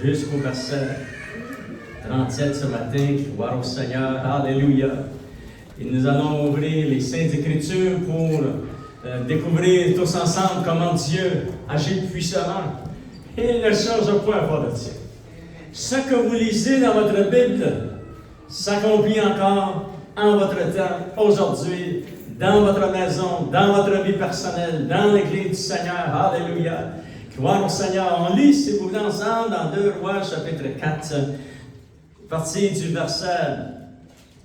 jusqu'au verset 37 ce matin. Gloire au Seigneur. Alléluia. Et nous allons ouvrir les Saintes Écritures pour découvrir tous ensemble comment Dieu agit puissamment. Il ne change point à de Dieu. Ce que vous lisez dans votre Bible s'accomplit encore en votre temps, aujourd'hui, dans votre maison, dans votre vie personnelle, dans l'Église du Seigneur. Alléluia. Gloire au Seigneur. On lit, si vous voulez, ensemble dans 2 Rois, chapitre 4, partie du verset,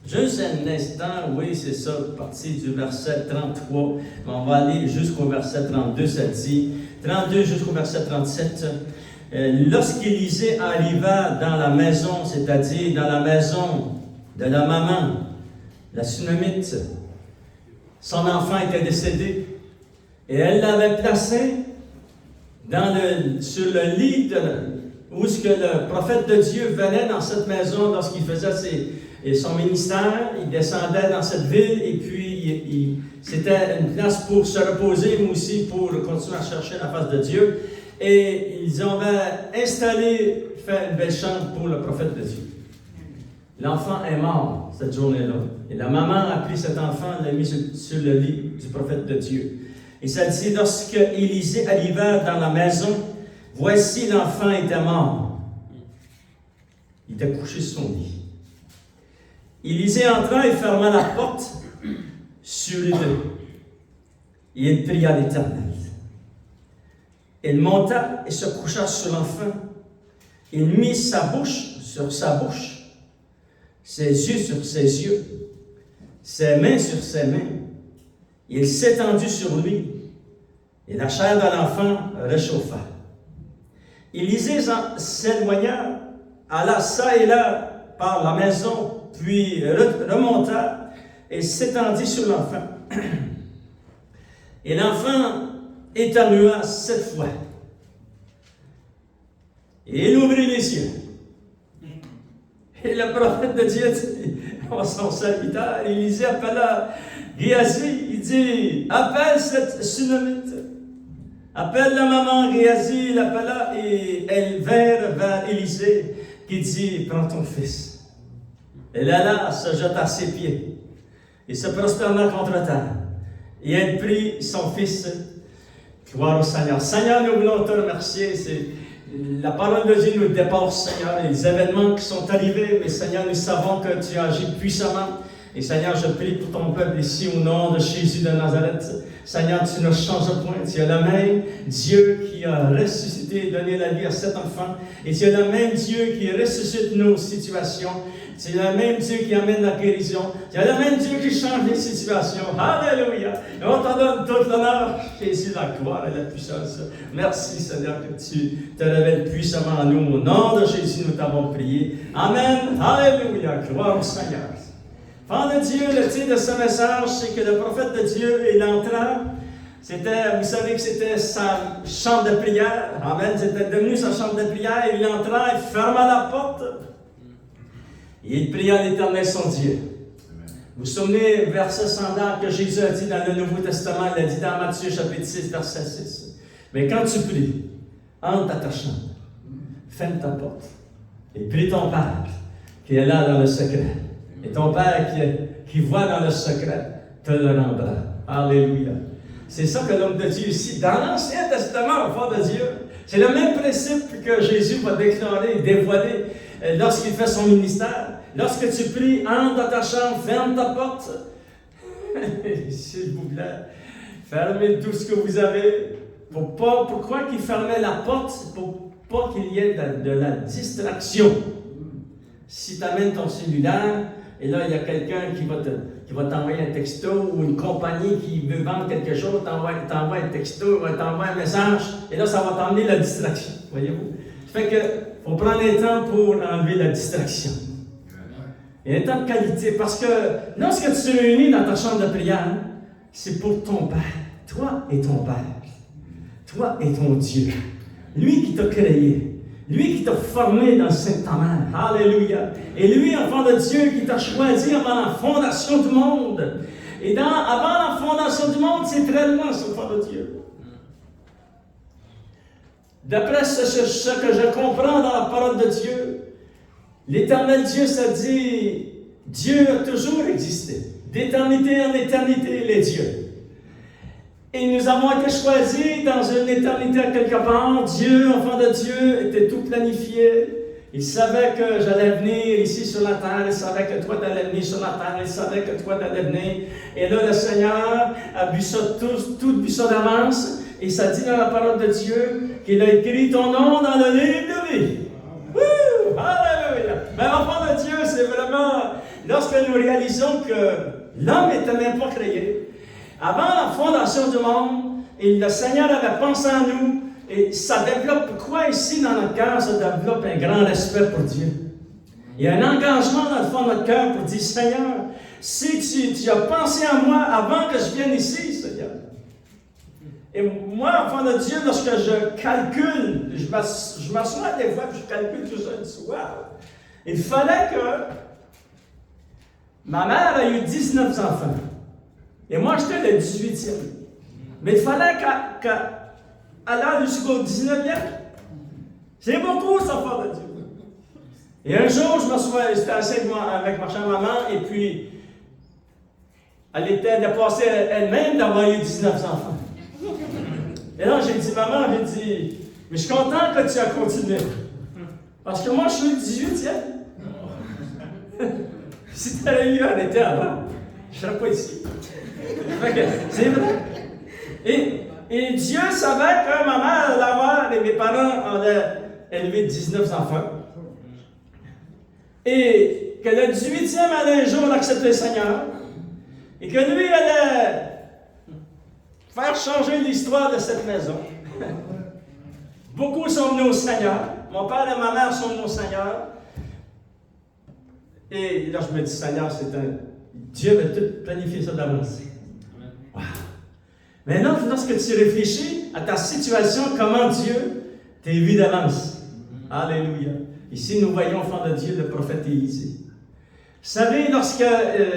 juste un instant, oui, c'est ça, partie du verset 33. On va aller jusqu'au verset 32, ça dit, 32 jusqu'au verset 37. Lorsqu'Élisée arriva dans la maison, c'est-à-dire dans la maison de la maman, la Sunamite, son enfant était décédé et elle l'avait placé sur le lit où ce que le prophète de Dieu venait dans cette maison lorsqu'il faisait son ministère. Il descendait dans cette ville et puis c'était une place pour se reposer, mais aussi pour continuer à chercher la face de Dieu. Et ils avaient installé, fait une belle chambre pour le prophète de Dieu. L'enfant est mort cette journée-là. Et la maman a pris cet enfant et l'a mis sur le lit du prophète de Dieu. Et ça dit, lorsque Élisée arriva dans la maison, voici l'enfant était mort. Il était couché sur son lit. Élisée entra et ferma la porte sur les deux. Et il pria l'Éternel. Il monta et se coucha sur l'enfant. Il mit sa bouche sur sa bouche, ses yeux sur ses yeux, ses mains sur ses mains. Il s'étendit sur lui, et la chair de l'enfant réchauffa. Élisée s'éloigna, alla çà et là par la maison, puis remonta et s'étendit sur l'enfant. Et l'enfant éternua 7 fois. Et il ouvrit les yeux. Et le prophète de Dieu dit, son serviteur, Élisée appela Géasi, il dit, appelle cette Sunamite. Appelle la maman Géasi, il l'appela et elle vint vers Élisée, qui dit, prends ton fils. Elle alla, se jeta à ses pieds, et se prosterna contre terre. Et elle prit son fils. Gloire au Seigneur. Seigneur, nous voulons te remercier. La parole de Dieu nous dépasse, Seigneur. Les événements qui sont arrivés, mais Seigneur, nous savons que tu agis puissamment. Et Seigneur, je prie pour ton peuple ici au nom de Jésus de Nazareth. Seigneur, tu ne changes point. Tu es le même Dieu qui a ressuscité et donné la vie à cet enfant. Et tu es le même Dieu qui ressuscite nos situations. Tu es le même Dieu qui amène la guérison. Tu es le même Dieu qui change les situations. Alléluia. Et on t'en donne tout l'honneur. Jésus, la gloire et la puissance. Merci, Seigneur, que tu te révèles puissamment à nous. Au nom de Jésus, nous t'avons prié. Amen. Alléluia. Gloire au Seigneur. Enfant de Dieu, le titre de ce message, c'est que le prophète de Dieu, il entra. Vous savez que c'était sa chambre de prière. Amen. C'était devenu sa chambre de prière. Il entra, il ferma la porte. Et il pria l'Éternel son Dieu. Vous vous souvenez, verset semblable que Jésus a dit dans le Nouveau Testament, il a dit dans Matthieu chapitre 6, verset 6. Mais quand tu pries, entre à ta chambre, ferme ta porte, et prie ton Père, qui est là dans le secret. Et ton Père qui voit dans le secret, te le rendra. Alléluia. C'est ça que l'homme de Dieu ici, dans l'Ancien Testament, enfant de Dieu, c'est le même principe que Jésus va déclarer et dévoiler lorsqu'il fait son ministère. Lorsque tu pries, entre dans ta chambre, ferme ta porte. S'il vous plaît, fermez tout ce que vous avez. Pourquoi qu'il fermait la porte? Pour pas qu'il y ait de la distraction. Si tu amènes ton cellulaire, et là, il y a quelqu'un qui va t'envoyer un texto, ou une compagnie qui veut vendre quelque chose, t'envoie un texto, t'envoie un message, et là, ça va t'emmener la distraction, voyez-vous. Ça fait que faut prendre un temps pour enlever la distraction. Et un temps de qualité, parce que lorsque tu te réunis dans ta chambre de prière, c'est pour ton Père. Toi et ton Père. Toi et ton Dieu. Lui qui t'a créé. Lui qui t'a formé dans le sein de ta mère. Alléluia. Et lui, enfant de Dieu, qui t'a choisi avant la fondation du monde. Et avant la fondation du monde, c'est très loin, ce enfant de Dieu. d'après ce que je comprends dans la parole de Dieu, l'Éternel Dieu, ça dit, Dieu a toujours existé. D'éternité en éternité, il est Dieu. Et nous avons été choisis dans une éternité à quelque part. Dieu, enfant de Dieu, était tout planifié. Il savait que j'allais venir ici sur la terre. Il savait que toi, tu allais venir sur la terre. Il savait que toi, tu allais venir. Et là, le Seigneur a vu ça tout vu ça d'avance. Et ça dit dans la parole de Dieu qu'il a écrit ton nom dans le livre de vie. Wouh! Alléluia! Mais enfant de Dieu, c'est vraiment lorsque nous réalisons que l'homme n'était même pas créé. Avant la fondation du monde, et le Seigneur avait pensé à nous, et ça développe quoi ici dans notre cœur? Ça développe un grand respect pour Dieu. Il y a un engagement dans le fond de notre cœur pour dire, Seigneur, si tu as pensé à moi avant que je vienne ici, Seigneur. Et moi, enfant de Dieu, lorsque je calcule, je m'assois des fois, je calcule tout ça, je dis, wow! Il fallait que ma mère a eu 19 enfants. Et moi, j'étais le 18e. Mais il fallait qu'elle aille jusqu'au 19e. C'est beaucoup, ça, enfant de Dieu. Et un jour, je m'assois, j'étais assis avec ma chère maman, et puis, elle était dépassée elle-même d'avoir eu 19 enfants. Et là, j'ai dit, maman, mais je suis content que tu as continué. Parce que moi, je suis le 18e. Si tu avais eu arrêté avant, je ne serais pas ici. C'est vrai. Et Dieu savait que ma mère et mes parents allaient élever 19 enfants. Et que le 18e allait un jour accepter le Seigneur. Et que lui allait faire changer l'histoire de cette maison. Beaucoup sont venus au Seigneur. Mon père et ma mère sont venus au Seigneur. Et là, je me dis, Seigneur, Dieu avait tout planifié ça d'avance. Wow. Maintenant, lorsque tu réfléchis à ta situation, comment Dieu t'a vu d'avance. Alléluia. Ici, nous voyons, enfant de Dieu, le prophète Élisée. Vous savez, lorsque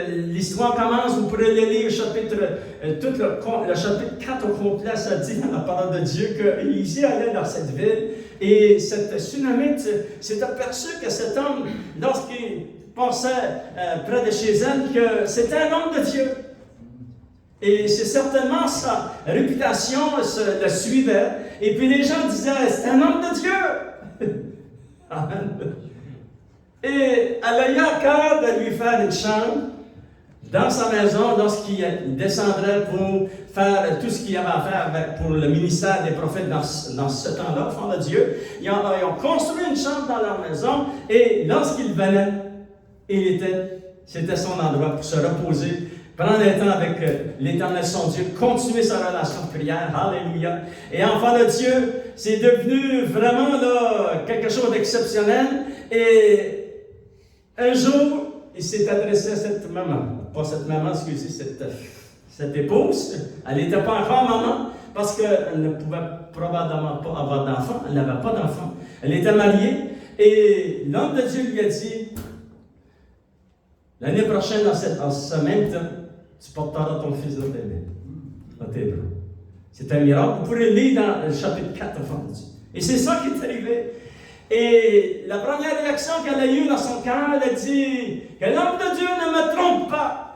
l'histoire commence, vous pourrez lire le chapitre 4 au complet, ça dit dans la parole de Dieu qu'Élisée allait dans cette ville et cette Sunamite s'est aperçu que cet homme, lorsqu'il passait près de chez elle, que c'était un homme de Dieu. Et c'est certainement sa réputation le suivait. Et puis les gens disaient, c'est un homme de Dieu. Amen. Et elle a eu à cœur de lui faire une chambre dans sa maison lorsqu'il descendrait pour faire tout ce qu'il y avait à faire pour le ministère des prophètes dans ce temps-là, enfant de Dieu. Ils ont construit une chambre dans leur maison et lorsqu'il venait, c'était son endroit pour se reposer, prendre un temps avec l'Éternel son Dieu, continuer sa relation de prière. Alléluia. Et enfant de Dieu, c'est devenu vraiment là, quelque chose d'exceptionnel. Et un jour, il s'est adressé à cette maman. Pas cette maman, excusez, cette épouse. Elle n'était pas encore maman parce qu'elle ne pouvait probablement pas avoir d'enfant. Elle n'avait pas d'enfant. Elle était mariée. Et l'homme de Dieu lui a dit, l'année prochaine, en ce même temps, tu porteras ton fils dans tes mains, dans tes bras. C'est un miracle. Vous pourrez lire dans le chapitre 4, enfant de Dieu. Et c'est ça qui est arrivé. Et la première réaction qu'elle a eue dans son cœur, elle a dit que l'homme de Dieu ne me trompe pas.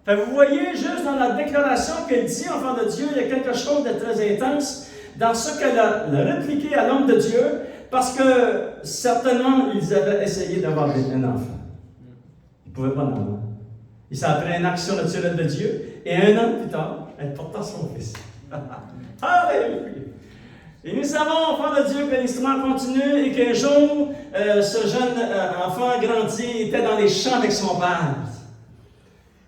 Fait, vous voyez, juste dans la déclaration qu'elle dit, enfant de Dieu, il y a quelque chose de très intense dans ce qu'elle a répliqué à l'homme de Dieu, parce que certainement, ils avaient essayé d'avoir un enfant. Ils ne pouvaient pas en avoir. Et ça a pris une action naturelle de Dieu, et un an plus tard, elle porta son fils. Alléluia! Et nous savons, enfant de Dieu, que l'histoire continue et qu'un jour, ce jeune enfant grandit, était dans les champs avec son père.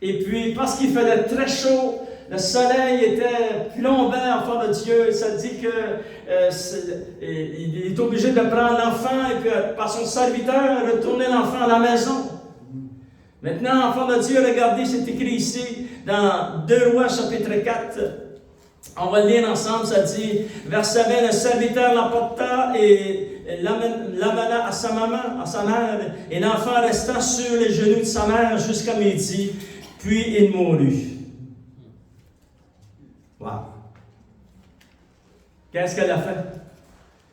Et puis, parce qu'il faisait très chaud, le soleil était plombant, enfant de Dieu. Ça dit qu'il est obligé de prendre l'enfant et puis, par son serviteur, retourner l'enfant à la maison. Maintenant, enfant de Dieu, regardez, c'est écrit ici, dans 2 Rois, chapitre 4. On va le lire ensemble, ça dit, verset 20, le serviteur l'emporta et l'amena à sa maman, à sa mère, et l'enfant resta sur les genoux de sa mère jusqu'à midi, puis il mourut. Wow! Qu'est-ce qu'elle a fait?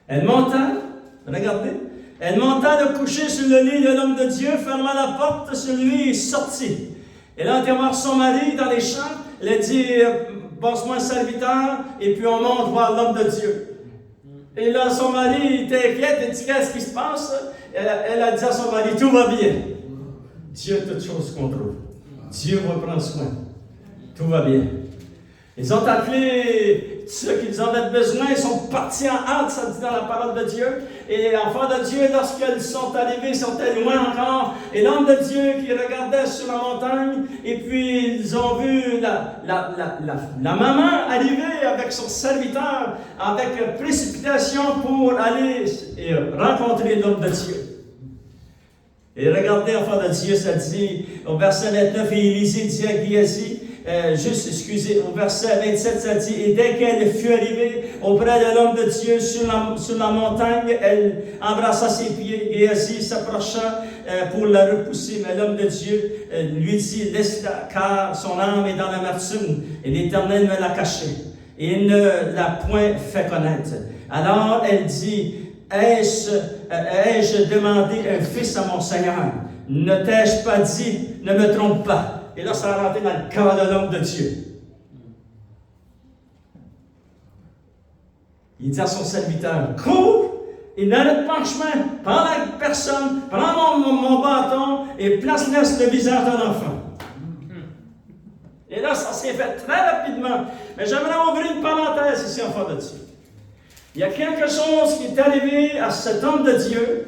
Elle monta, regardez, elle monta de coucher sur le lit de l'homme de Dieu, ferma la porte sur lui et sortit. Elle a été voir son mari dans les champs. Elle a dit, passe-moi un serviteur, et puis on monte voir l'homme de Dieu. Et là, son mari était inquiet, il dit, qu'est-ce qui se passe? Elle a dit à son mari, tout va bien. Dieu a toutes choses contrôle. Dieu va prendre soin. Tout va bien. Ils ont appelé ceux qu'ils en avaient besoin, ils sont partis en hâte, ça dit dans la parole de Dieu. Et les enfants de Dieu, lorsqu'ils sont arrivés, ils sont allés loin encore. Et l'homme de Dieu qui regardait sur la montagne, et puis ils ont vu la maman arriver avec son serviteur, avec précipitation pour aller rencontrer l'homme de Dieu. Et regardez, enfants de Dieu, ça dit au verset 29, et Élisée dit à Géasi, au verset 27, ça dit, et dès qu'elle fut arrivée auprès de l'homme de Dieu sur la montagne, elle embrassa ses pieds. Géasi s'approcha pour la repousser, mais l'homme de Dieu lui dit, laisse-la, car son âme est dans l'amertume, et l'Éternel me l'a cachée, et il ne l'a point fait connaître. Alors elle dit, ai-je demandé un fils à mon Seigneur? Ne t'ai-je pas dit, ne me trompe pas? Et là, ça a rentré dans le cœur de l'homme de Dieu. Il dit à son serviteur, cours et n'arrête pas le chemin, prends la personne, prends mon bâton et place-le sur le visage d'un enfant. Et là, ça s'est fait très rapidement. Mais j'aimerais ouvrir une parenthèse ici, enfant de Dieu. Il y a quelque chose qui est arrivé à cet homme de Dieu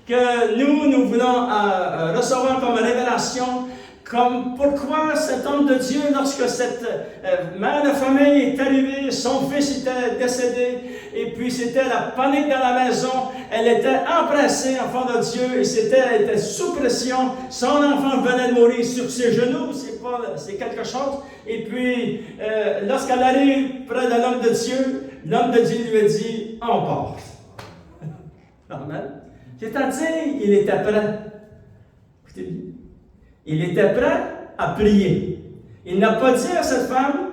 que nous voulons recevoir comme révélation. Comme pourquoi cet homme de Dieu, lorsque cette mère de famille est arrivée, son fils était décédé, et puis c'était la panique dans la maison, elle était empressée, enfant de Dieu, et elle était sous pression, son enfant venait de mourir sur ses genoux, c'est quelque chose, et puis lorsqu'elle arrive près de l'homme de Dieu, l'homme de Dieu lui a dit, on part. Normal. C'est-à-dire, il était prêt. Écoutez bien. Il était prêt à prier. Il n'a pas dit à cette femme,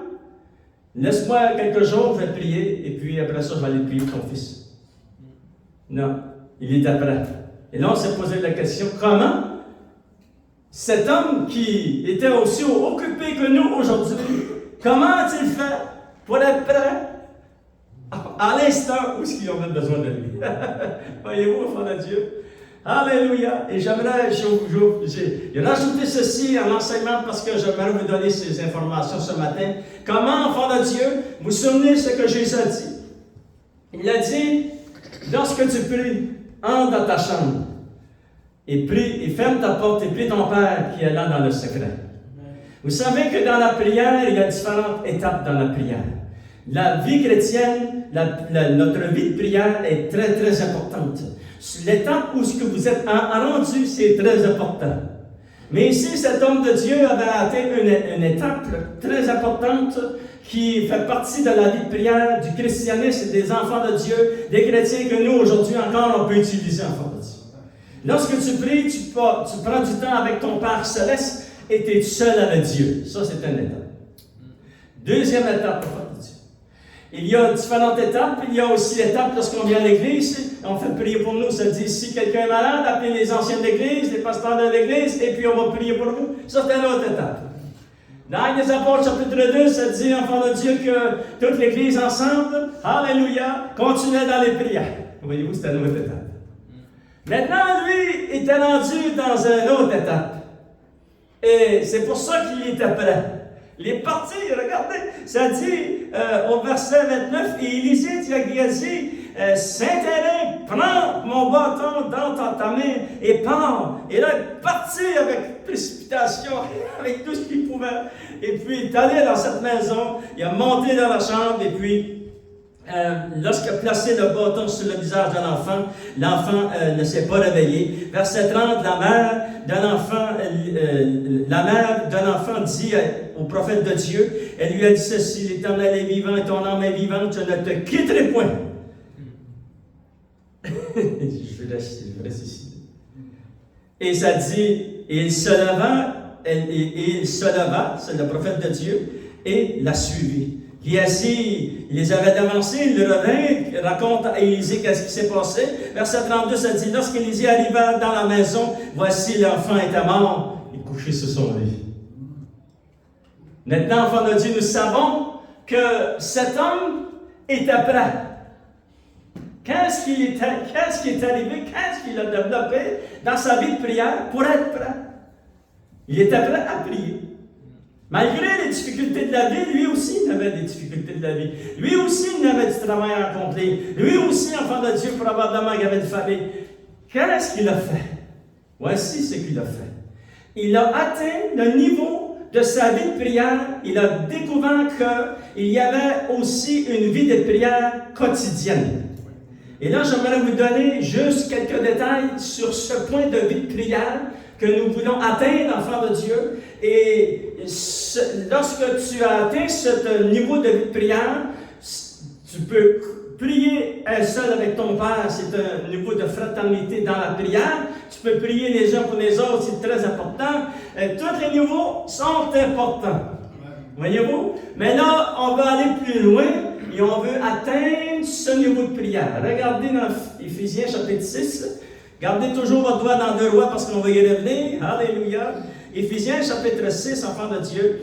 laisse-moi quelques jours, je vais prier, et puis après ça, je vais aller prier pour ton fils. Non, il était prêt. Et là, on s'est posé la question, comment cet homme qui était aussi occupé que nous aujourd'hui, comment a-t-il fait pour être prêt à l'instant où il avait besoin de lui? Voyez-vous, enfant de Dieu? Alléluia! Et j'aimerais, j'ai rajouté ceci en enseignement parce que j'aimerais vous donner ces informations ce matin. Comment, enfant de Dieu, vous souvenez ce que Jésus a dit? Il a dit, lorsque tu pries, entre dans ta chambre et prie, et ferme ta porte et prie ton Père qui est là dans le secret. Vous savez que dans la prière, il y a différentes étapes dans la prière. La vie chrétienne, notre vie de prière est très, très importante. L'étape où ce que vous êtes rendu, c'est très important. Mais ici, cet homme de Dieu avait atteint une étape très importante qui fait partie de la vie de prière du christianisme, des enfants de Dieu, des chrétiens que nous, aujourd'hui encore, on peut utiliser, enfants de Dieu. Lorsque tu pries, tu prends du temps avec ton Père céleste et tu es seul avec Dieu. Ça, c'est une étape. Deuxième étape, enfants de Dieu. Il y a différentes étapes. Il y a aussi l'étape lorsqu'on vient à l'église. On fait prier pour nous. Ça dit, si quelqu'un est malade, appelez les anciens de l'église, les pasteurs de l'église, et puis on va prier pour vous. Ça, c'est une autre étape. Dans les Apôtres, chapitre 2, ça dit, enfant de Dieu, que toute l'église ensemble, alléluia, continuait dans les prières. Voyez-vous, c'était une autre étape. Maintenant, lui, était rendu dans une autre étape. Et c'est pour ça qu'il était prêt. Il est parti, regardez, ça dit au verset 29, et Élisée dit à Géasi, Saint-Hérin, prends mon bâton dans ta main et pars. Et là, il est parti avec précipitation, avec tout ce qu'il pouvait. Et puis, il est allé dans cette maison, il a monté dans la chambre, et puis, lorsqu'il a placé le bâton sur le visage de l'enfant, l'enfant ne s'est pas réveillé. Verset 30, la mère d'un enfant dit au prophète de Dieu, elle lui a dit ceci, l'Éternel est vivant et ton âme est vivante, je ne te quitterai point. je reste ici. Et ça dit, et il se leva, c'est le prophète de Dieu, et l'a suivi. Géasi, il les avait devancés, il revint, il raconte à Élisée qu'est-ce qui s'est passé. Verset 32, ça dit, lorsqu'Élisée arriva dans la maison, voici l'enfant était mort, et couché sur son lit. Maintenant, enfants de Dieu, nous savons que cet homme était prêt. Qu'est-ce qui est arrivé? Qu'est-ce qu'il a développé dans sa vie de prière pour être prêt? Il était prêt à prier. Malgré les difficultés de la vie, lui aussi il avait des difficultés de la vie. Lui aussi il avait du travail à accomplir. Lui aussi, enfant de Dieu, probablement il avait une famille. Qu'est-ce qu'il a fait? Voici ce qu'il a fait. Il a atteint le niveau de sa vie de prière. Il a découvert qu'il y avait aussi une vie de prière quotidienne. Et là, j'aimerais vous donner juste quelques détails sur ce point de vie de prière que nous voulons atteindre, enfants de Dieu. Et lorsque tu as atteint ce niveau de vie de prière, tu peux prier seul avec ton Père, c'est un niveau de fraternité dans la prière. Tu peux prier les uns pour les autres, c'est très important. Tous les niveaux sont importants. Voyez-vous? Mais là, on veut aller plus loin et on veut atteindre ce niveau de prière. Regardez dans Éphésiens chapitre 6. Gardez toujours votre doigt dans 2 Rois parce qu'on va y revenir. Alléluia. Éphésiens chapitre 6, enfants de Dieu.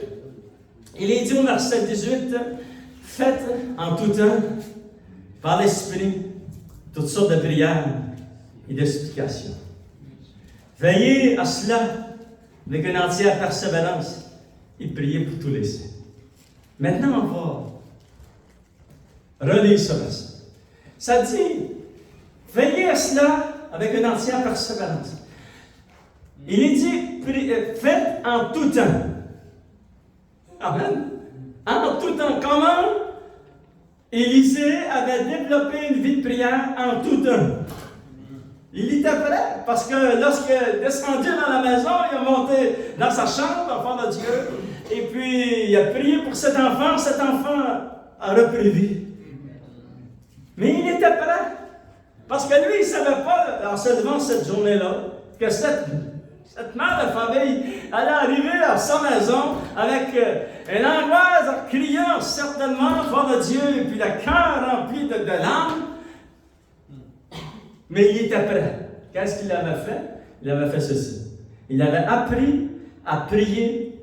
Il est dit au verset 18, faites en tout temps, par l'Esprit, toutes sortes de prières et de supplications. Veillez à cela avec une entière persévérance et priez pour tous les saints. Maintenant, on va relire ce verset. Ça dit, veillez à cela avec une entière persévérance. Il est dit, faites en tout temps. Amen. En tout temps. Comment Élisée avait développé une vie de prière en tout temps? Il était prêt, parce que lorsqu'il est descendu dans la maison, il a monté dans sa chambre, enfant de Dieu, et puis il a prié pour cet enfant a repris vie. Mais il était prêt. Parce que lui, il ne savait pas, en se levant cette journée-là, que cette mère de famille allait arriver à sa maison avec une angoisse, en criant certainement, foi de Dieu, et puis le cœur rempli de larmes. Mais il était prêt. Qu'est-ce qu'il avait fait? Il avait fait ceci. Il avait appris à prier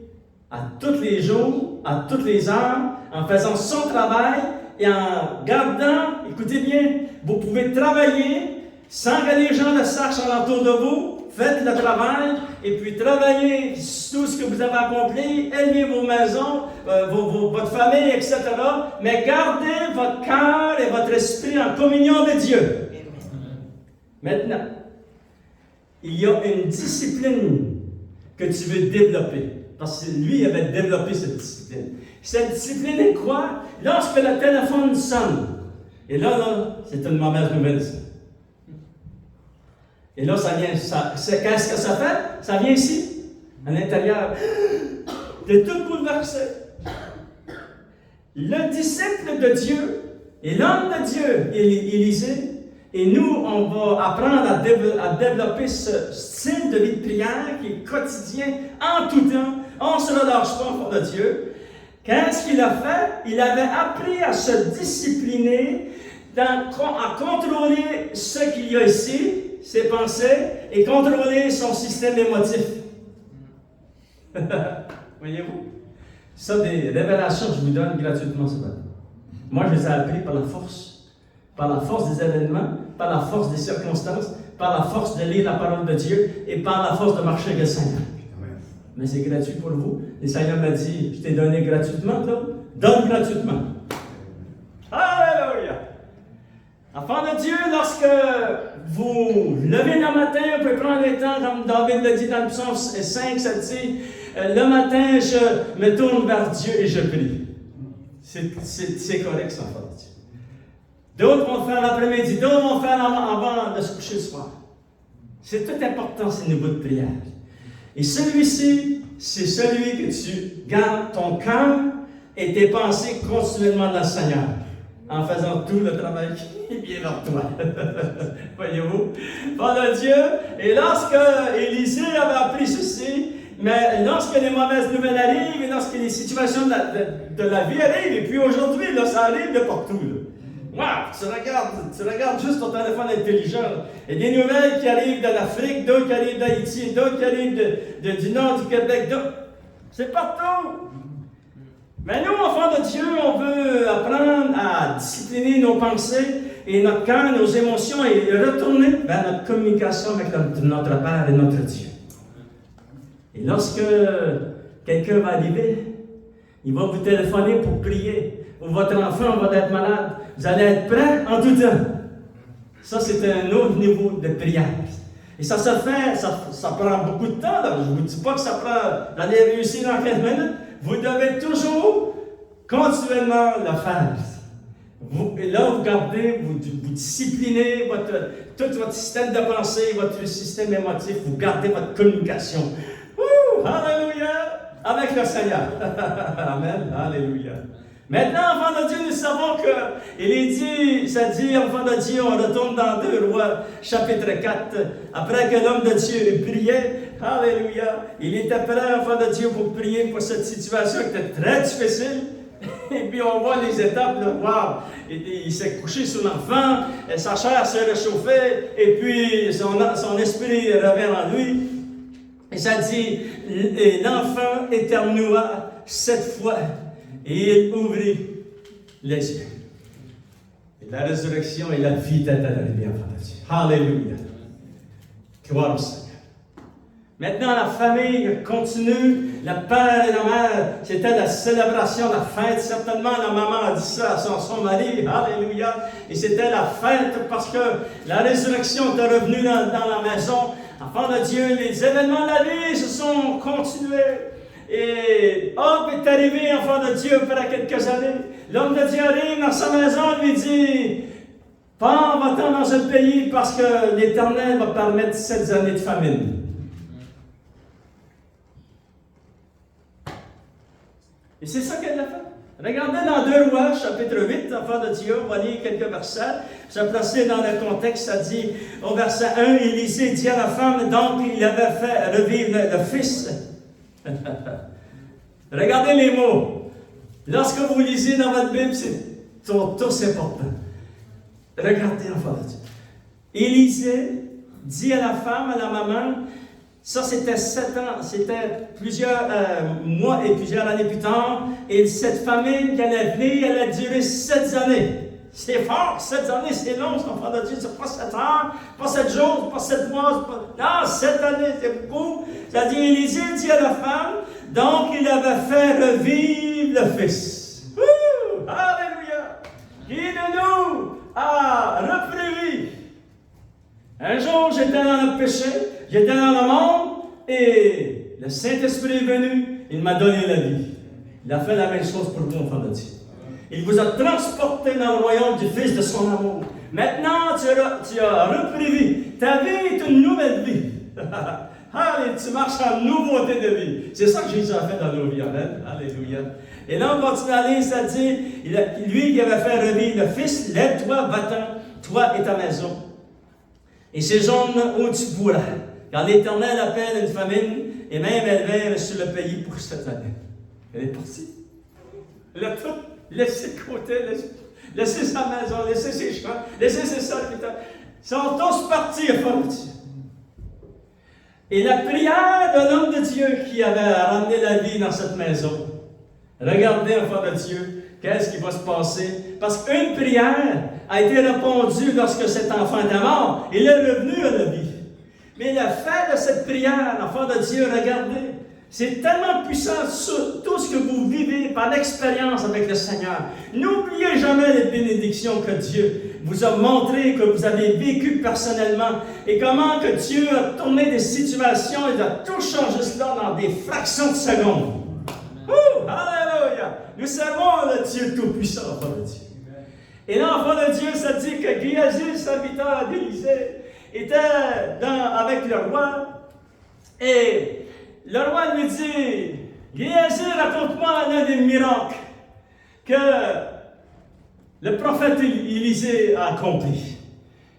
à tous les jours, à toutes les heures, en faisant son travail et en gardant, écoutez bien, vous pouvez travailler sans que les gens le sachent alentour de vous. Faites le travail et puis travaillez tout ce que vous avez accompli, aimez vos maisons, votre famille, etc. Mais gardez votre cœur et votre esprit en communion avec Dieu. Maintenant, il y a une discipline que tu veux développer. Parce que lui, il avait développé cette discipline. Cette discipline est quoi? Lorsque le téléphone sonne, et là, c'est une mauvaise nouvelle, ça. Et là, ça vient, qu'est-ce que ça fait? Ça vient ici, à l'intérieur. T'es tout bouleversé. Le disciple de Dieu et l'homme de Dieu, Élisée, et nous, on va apprendre à développer ce style de vie de prière qui est quotidien, en tout temps. On ne se relâche pas, enfant de Dieu. Qu'est-ce qu'il a fait? Il avait appris à se discipliner, à contrôler ce qu'il y a ici, ses pensées, et contrôler son système émotif. Voyez-vous? Ça, des révélations que je vous donne gratuitement ce matin. Moi, je les ai appris par la force des événements, par la force des circonstances, par la force de lire la parole de Dieu et par la force de marcher avec le Seigneur. Mais c'est gratuit pour vous. Le Seigneur m'a dit, je t'ai donné gratuitement, là. Donne gratuitement. Alléluia! Enfant de Dieu, lorsque vous levez le matin, vous pouvez prendre le temps, comme David l'a dit dans le psaume 5, ça dit, le matin, je me tourne vers Dieu et je prie. C'est correct, ça, enfant de Dieu. D'autres vont faire l'après-midi, d'autres vont faire avant de se coucher le soir. C'est tout important, ce niveau de prière. Et celui-ci, c'est celui que tu gardes ton cœur et tes pensées continuellement dans le Seigneur, en faisant tout le travail qui est bien vers toi. Voyez-vous? Par le Dieu. Et lorsque Élisée avait appris ceci, mais lorsque les mauvaises nouvelles arrivent, et lorsque les situations de la vie arrivent, et puis aujourd'hui, là, ça arrive de partout. Wow, tu regardes juste ton téléphone intelligent. Il y a des nouvelles qui arrivent de l'Afrique, d'autres qui arrivent d'Haïti, d'autres qui arrivent du nord du Québec, d'autres. C'est partout. Mais nous, enfants de Dieu, on veut apprendre à discipliner nos pensées et notre cœur, nos émotions et retourner vers notre communication avec notre Père et notre Dieu. Et lorsque quelqu'un va arriver, il va vous téléphoner pour prier, ou votre enfant va être malade, vous allez être prêts en tout temps. Ça, c'est un autre niveau de prière. Et ça se fait, ça prend beaucoup de temps. Là. Je ne vous dis pas que ça prend, vous allez réussir en 15 minutes. Vous devez toujours, continuellement le faire. Et là, vous gardez, vous disciplinez tout votre système de pensée, votre système émotif, vous gardez votre communication. Wouh! Alléluia! Avec le Seigneur. Amen. Alléluia. Maintenant, enfants de Dieu, nous savons que, il est dit, ça dit, enfants de Dieu, on retourne dans 2 Rois, chapitre 4, après que l'homme de Dieu priait, alléluia, il était prêt, enfants de Dieu, pour prier pour cette situation qui était très difficile. Et puis on voit les étapes, là, wow! Il s'est couché sur l'enfant, sa chair s'est réchauffée, et puis son esprit revient en lui. Et ça dit, l'enfant éternua 7 fois. Et il ouvrit les yeux. Et la résurrection et la vie étaient arrivées, enfants de Dieu. Alléluia. Gloire au Seigneur. Maintenant, la famille continue. Le père et la mère, c'était la célébration, la fête. Certainement, la maman a dit ça à son mari. Alléluia. Et c'était la fête parce que la résurrection était revenue dans la maison. Enfants de Dieu, les événements de la vie se sont continués. Et Hope est arrivé, enfant de Dieu, après quelques années. L'homme de Dieu arrive dans sa maison, lui dit, pars, va-t'en dans un pays parce que l'Éternel va permettre 7 années de famine. Et c'est ça qu'elle a fait. Regardez dans 2 Rois, chapitre 8, enfant de Dieu, on va lire quelques versets. Ça placé dans le contexte, ça dit, au verset 1, Élisée dit à la femme, donc il avait fait revivre le fils. Regardez les mots. Lorsque vous lisez dans votre Bible, c'est tous important. Regardez, enfant de Dieu. Élisée dit à la femme, à la maman, ça c'était 7 ans, c'était plusieurs mois et plusieurs années plus tard, et cette famine qui allait venir, elle a duré 7 années. C'est fort, 7 années, c'est long, enfant de Dieu, c'est pas 7 heures, pas 7 jours, pas 7 mois, non, 7 années, c'est beaucoup. Ça dit, Élisée dit à la femme, donc il avait fait revivre le fils. Ouh, alléluia! Qui de nous a repris? Un jour, j'étais dans le péché, j'étais dans le monde, et le Saint-Esprit est venu, il m'a donné la vie. Il a fait la même chose pour vous, enfant de Dieu. Il vous a transporté dans le royaume du Fils de son amour. Maintenant, tu as repris vie. Ta vie est une nouvelle vie. Allez, tu marches en nouveauté de vie. C'est ça que Jésus a fait dans nos vies. Amen. Alléluia. Et là, on continue à lire, ça dit, lui qui avait fait revivre le Fils, lève-toi, va-t'en, toi et ta maison. Et séjourne où tu pourras. Car l'Éternel appelle une famine, et même elle vient sur le pays pour 7 années. Elle est partie. Elle a tout laissé de côté, laissé sa maison, laissé ses chevaux, laissé ses serviteurs. Ils sont tous partis, enfants de Dieu. Et la prière de l'homme de Dieu qui avait ramené la vie dans cette maison. Regardez, enfants de Dieu, qu'est-ce qui va se passer? Parce qu'une prière a été répondue lorsque cet enfant était mort. Il est revenu à la vie. Mais le fait de cette prière, enfants de Dieu, regardez, c'est tellement puissant sur tout ce que vous vivez par l'expérience avec le Seigneur. N'oubliez jamais les bénédictions que Dieu vous a montrées, que vous avez vécues personnellement, et comment que Dieu a tourné des situations et a tout changé cela dans des fractions de secondes. Ouh! Alléluia! Nous servons le Dieu Tout-Puissant, enfant de Dieu. Et là, enfant de Dieu, ça dit que Géasi, serviteur d'Élisée, était avec le roi, et le roi lui dit, Géasi, raconte-moi l'un des miracles que le prophète Élisée a accompli.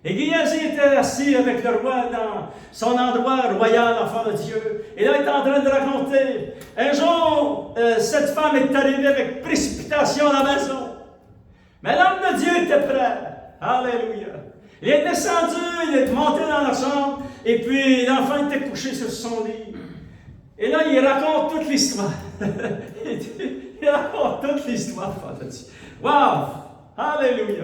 Et Géasi était assis avec le roi dans son endroit royal, enfant de Dieu. Et là, il est en train de raconter. Un jour, cette femme est arrivée avec précipitation à la maison. Mais l'homme de Dieu était prêt. Alléluia. Il est descendu, il est monté dans la chambre, et puis l'enfant était couché sur son lit. Et là, il raconte toute l'histoire. Il raconte toute l'histoire, enfant de Dieu. Wow! Alléluia!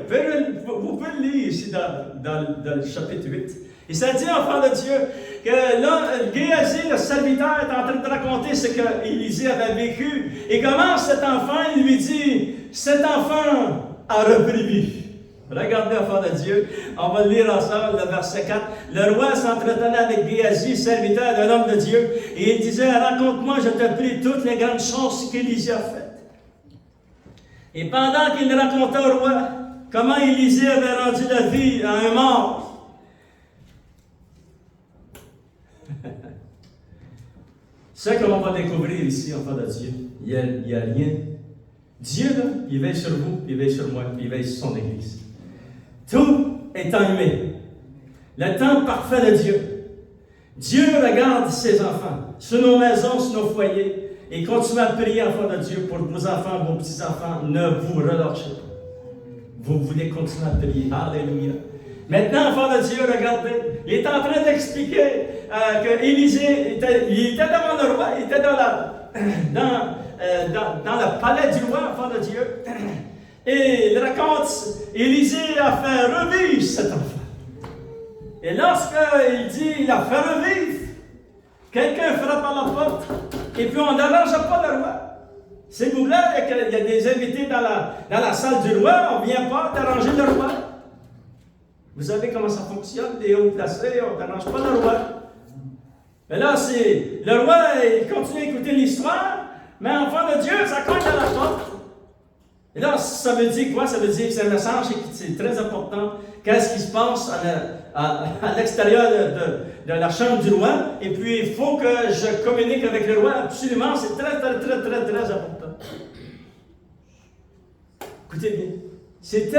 Vous pouvez le lire ici dans le chapitre 8. Il s'est dit, enfant de Dieu, que là, Géasi, le serviteur, est en train de raconter ce qu'Élisée avait vécu. Et comment cet enfant, il lui dit, cet enfant a repris vie. Regardez, enfant de Dieu, on va le lire ensemble, le verset 4. Le roi s'entretenait avec Géasi, serviteur de l'homme de Dieu, et il disait, raconte-moi, je te prie, toutes les grandes choses qu'Élisée a faites. Et pendant qu'il racontait au roi comment Élisée avait rendu la vie à un mort, ce que l'on va découvrir ici, enfant de Dieu, il n'y a rien. Dieu, là, il veille sur vous, il veille sur moi, il veille sur son Église. Tout est timé. Le temps parfait de Dieu. Dieu regarde ses enfants, sur nos maisons, sur nos foyers, et continuez à prier, enfants de Dieu, pour vos enfants, vos petits-enfants. Ne vous relâchez pas. Vous voulez continuer à prier. Alléluia. Maintenant, enfants de Dieu, regardez. Il est en train d'expliquer qu'Élisée était devant le roi, il était dans le palais du roi, enfant de Dieu. Et il raconte, Élisée a fait revivre cet enfant. Et lorsqu'il dit, il a fait revivre, quelqu'un frappe à la porte, et puis on n'arrange pas le roi. S'il vous plaît, il y a des invités dans la salle du roi, on ne vient pas d'arranger le roi. Vous savez comment ça fonctionne, les hauts placés, on n'arrange pas le roi. Mais là, le roi, il continue à écouter l'histoire, mais enfant de Dieu, ça cogne à la porte. Et là, ça veut dire quoi? Ça veut dire que c'est un message qui est très important. Qu'est-ce qui se passe à l'extérieur de la chambre du roi? Et puis, il faut que je communique avec le roi. Absolument, c'est très, très, très, très, très important. Écoutez bien. C'était,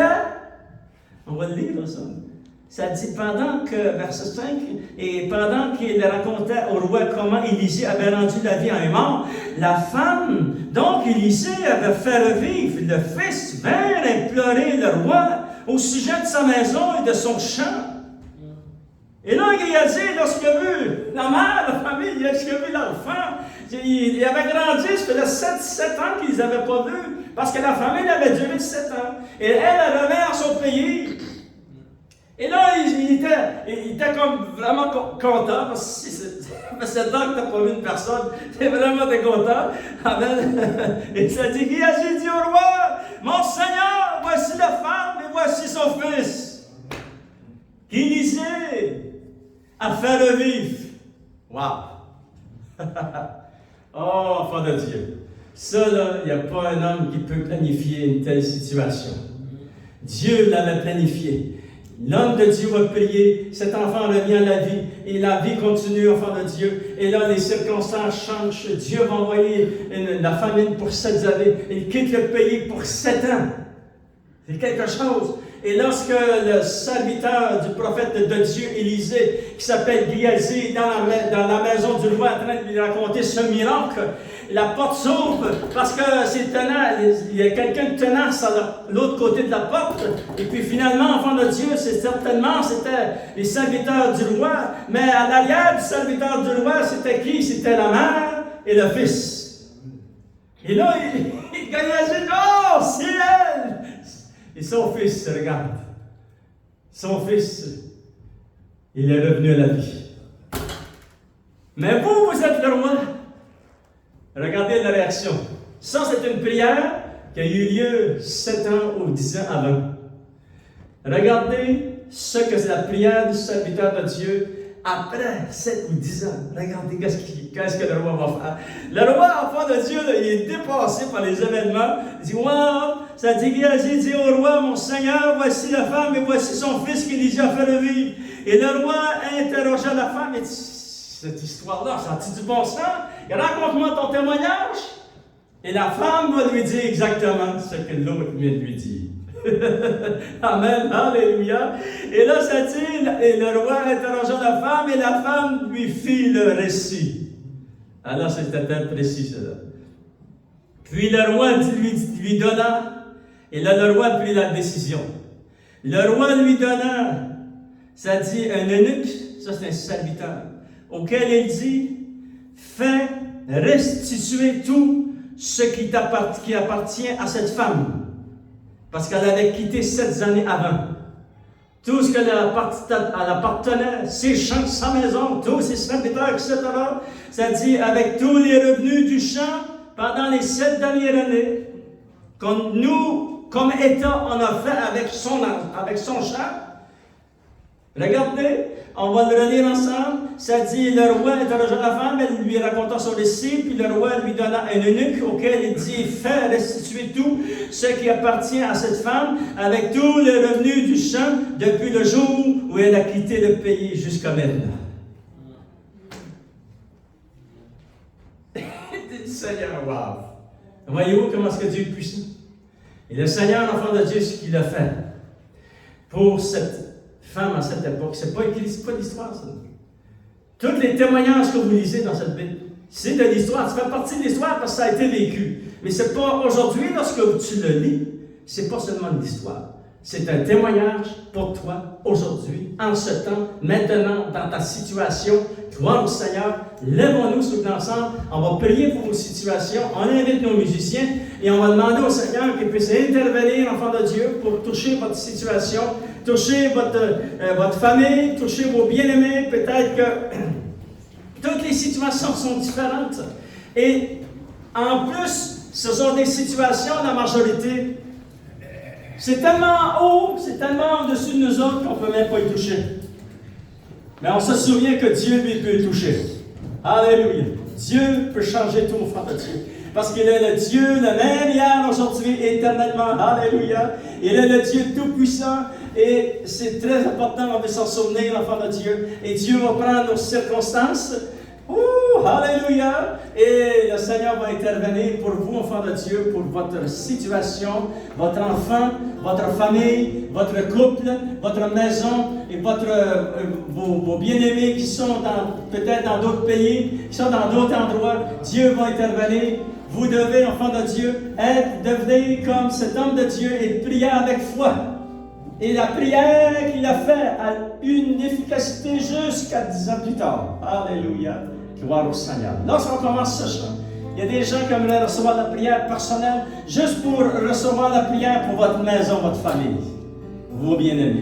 on va le lire ensemble. Ça dit, verset 5, et pendant qu'il racontait au roi comment Élisée avait rendu la vie à un mort, la femme, donc Élisée avait fait revivre le fils, vint implorer le roi au sujet de sa maison et de son champ. Et là, Géasi, lorsqu'il a vu la mère, la famille, lorsqu'il a vu l'enfant, il avait grandi, ça faisait 7 ans qu'ils n'avaient pas vu, parce que la famille avait duré 7 ans. Et elle revient à son pays. Et là, il était comme vraiment content, parce que c'est temps que tu n'as pas vu une personne, tu es vraiment content. Amen. Et ça dit, Géasi dit au roi, mon Seigneur, voici la femme et voici son fils. Qu'Élisée a fait revivre. Wow! Oh, enfant de Dieu. Ça, là, il n'y a pas un homme qui peut planifier une telle situation. Dieu l'avait planifié. L'homme de Dieu va prier, cet enfant revient à la vie, et la vie continue, enfant de Dieu. Et là, les circonstances changent. Dieu va envoyer la famine pour 7 années. Il quitte le pays pour 7 ans. C'est quelque chose. Et lorsque le serviteur du prophète de Dieu, Élisée, qui s'appelle Géasi, dans la maison du roi, en train de lui raconter ce miracle, la porte s'ouvre parce que c'est tenace, il y a quelqu'un de tenace à l'autre côté de la porte. Et puis finalement, enfant de Dieu, c'était les serviteurs du roi. Mais à l'arrière du serviteur du roi, c'était qui? C'était la mère et le fils. Et là, Géasi dit, oh, c'est elle! Et son fils, regarde. Son fils, il est revenu à la vie. Mais vous êtes le roi. Regardez la réaction. Ça, c'est une prière qui a eu lieu 7 ans ou 10 ans avant. Regardez ce que c'est la prière du serviteur de Dieu après 7 ou 10 ans. Regardez qu'est-ce que le roi va faire. Le roi, enfant de Dieu, là, il est dépassé par les événements. Il dit, wow, ça dit Géasi dit au roi, mon Seigneur, voici la femme et voici son fils qu'Élisée a fait revivre. Et le roi interrogea la femme et dit, cette histoire-là, ça a-t-il du bon sens? Raconte-moi ton témoignage. Et la femme va lui dire exactement ce que l'autre vient de lui dire. Amen, alléluia. Et là, ça dit, et le roi interrogea la femme, et la femme lui fit le récit. Alors, c'était très précis, cela. Puis le roi lui donna, et là, le roi prit la décision. Le roi lui donna, ça dit, un eunuque, ça c'est un serviteur, auquel il dit, fais restituer tout ce qui appartient à cette femme. Parce qu'elle avait quitté 7 années avant. Tout ce qu'elle appartenait, ses champs, sa maison, tous ses serviteurs, etc. Ça dit, avec tous les revenus du champ, pendant les 7 dernières années, comme nous, comme État, on a fait avec son champ. Regardez, on va le relire ensemble. Ça dit, le roi interrogea la femme, elle lui raconta son récit, puis le roi lui donna un eunuque auquel il dit, fais restituer tout ce qui appartient à cette femme, avec tous les revenus du champ, depuis le jour où elle a quitté le pays jusqu'à maintenant. Seigneur, wow! Voyez-vous comment est-ce que Dieu est puissant? Et le Seigneur, l'enfant de Dieu, ce qu'il a fait pour cette femme à cette époque, c'est pas écrit, c'est pas l'histoire, ça. Tous les témoignages que vous lisez dans cette Bible, c'est de l'histoire, ça fait partie de l'histoire parce que ça a été vécu. Mais c'est pas aujourd'hui, lorsque tu le lis, c'est pas seulement de l'histoire. C'est un témoignage pour toi aujourd'hui, en ce temps, maintenant, dans ta situation. Gloire au Seigneur. Lèvons-nous tous ensemble. On va prier pour vos situations. On invite nos musiciens et on va demander au Seigneur qu'il puisse intervenir, enfant de Dieu, pour toucher votre situation, toucher votre famille, toucher vos bien-aimés. Peut-être que toutes les situations sont différentes. Et en plus, ce sont des situations, la majorité, c'est tellement haut, c'est tellement au-dessus de nous autres qu'on ne peut même pas y toucher. Mais on se souvient que Dieu, lui, peut y toucher. Alléluia. Dieu peut changer tout, enfant de Dieu. Parce qu'il est le Dieu, le même hier, aujourd'hui, éternellement. Alléluia. Il est le Dieu tout-puissant. Et c'est très important de s'en souvenir, enfant de Dieu. Et Dieu va prendre nos circonstances. Alléluia! Et le Seigneur va intervenir pour vous, enfants de Dieu, pour votre situation, votre enfant, votre famille, votre couple, votre maison et vos bien-aimés qui sont peut-être dans d'autres pays, qui sont dans d'autres endroits. Dieu va intervenir. Vous devez, enfants de Dieu, devenir comme cet homme de Dieu et prier avec foi. Et la prière qu'il a faite a une efficacité jusqu'à 10 ans plus tard. Alléluia. Gloire au Seigneur. Lorsqu'on commence ce chant, il y a des gens qui aimeraient recevoir la prière personnelle juste pour recevoir la prière pour votre maison, votre famille, vos bien-aimés.